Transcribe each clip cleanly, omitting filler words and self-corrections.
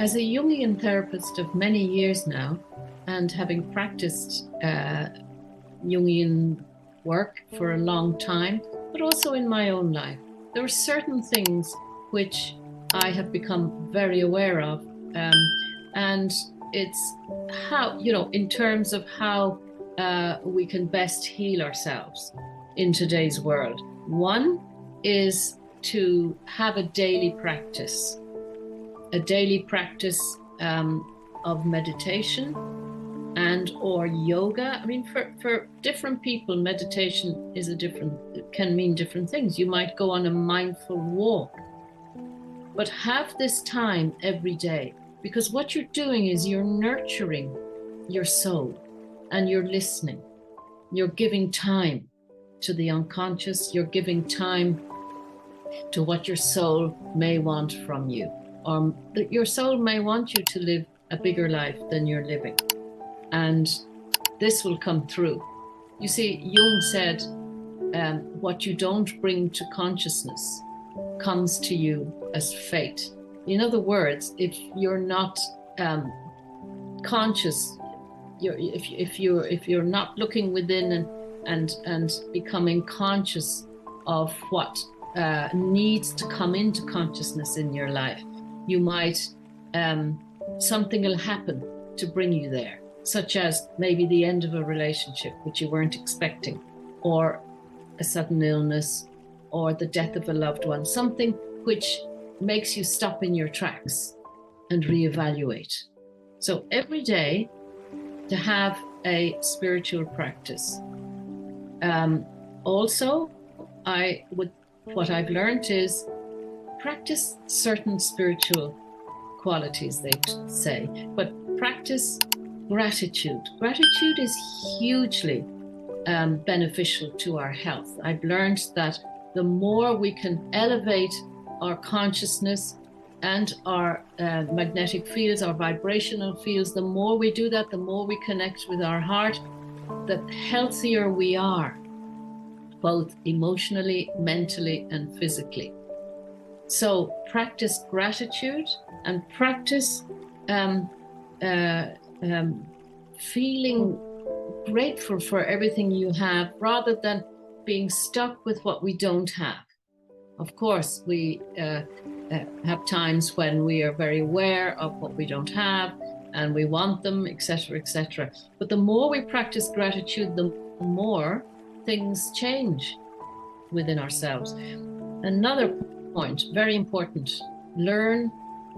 As a Jungian therapist of many years now, and having practiced Jungian work for a long time, but also in my own life, there are certain things which I have become very aware of. And it's how, in terms of how we can best heal ourselves in today's world. One is to have a daily practice of meditation and or yoga. I mean, for different people, meditation can mean different things. You might go on a mindful walk, but have this time every day, because what you're doing is you're nurturing your soul and you're listening. You're giving time to the unconscious. You're giving time to what your soul may want from you. Your soul may want you to live a bigger life than you're living. And this will come through. You see, Jung said, what you don't bring to consciousness comes to you as fate. In other words, if you're not conscious, if you're not looking within and becoming conscious of what needs to come into consciousness in your life, you might, something will happen to bring you there, such as maybe the end of a relationship which you weren't expecting, or a sudden illness, or the death of a loved one, something which makes you stop in your tracks and reevaluate. So every day to have a spiritual practice. Also, what I've learned is practice certain spiritual qualities, they say, but practice gratitude. Gratitude is hugely beneficial to our health. I've learned that the more we can elevate our consciousness and our magnetic fields, our vibrational fields, the more we do that, the more we connect with our heart, the healthier we are, both emotionally, mentally, and physically. So practice gratitude and practice feeling grateful for everything you have, rather than being stuck with what we don't have. Of course, we have times when we are very aware of what we don't have and we want them, etc., etc. But the more we practice gratitude, the more things change within ourselves. Another point, very important, learn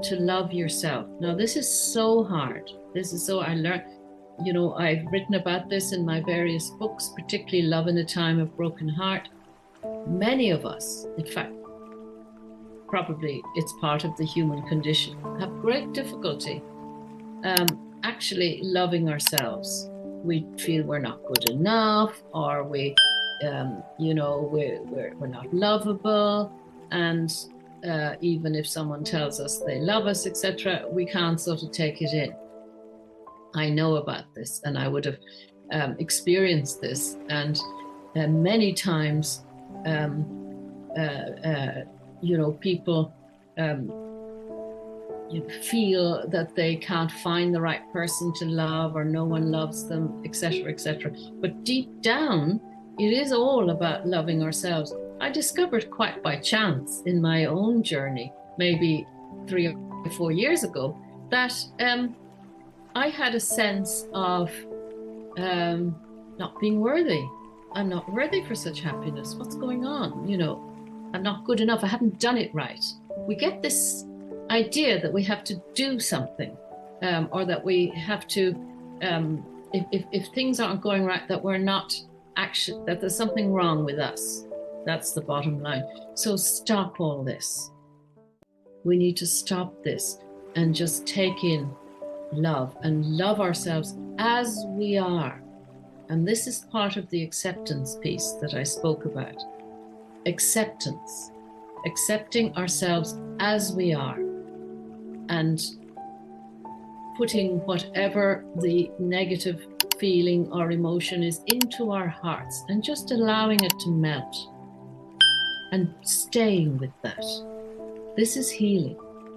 to love yourself. Now, this is so hard. I learned, I've written about this in my various books, particularly Love in a Time of Broken Heart. Many of us, in fact, probably it's part of the human condition, have great difficulty actually loving ourselves. We feel we're not good enough, or we're not lovable, and even if someone tells us they love us, etc., we can't sort of take it in. I know about this, and I would have experienced this, and many times, people feel that they can't find the right person to love, or no one loves them, etc., etc. But deep down, it is all about loving ourselves. I discovered quite by chance in my own journey, maybe 3 or 4 years ago, that I had a sense of not being worthy. I'm not worthy for such happiness. What's going on? I'm not good enough. I haven't done it right. We get this idea that we have to do something, or that we have to, if things aren't going right, that we're not actually, that there's something wrong with us. That's the bottom line. So stop all this. We need to stop this and just take in love and love ourselves as we are. And this is part of the acceptance piece that I spoke about. Acceptance, accepting ourselves as we are, and putting whatever the negative feeling or emotion is into our hearts and just allowing it to melt and staying with that. This is healing.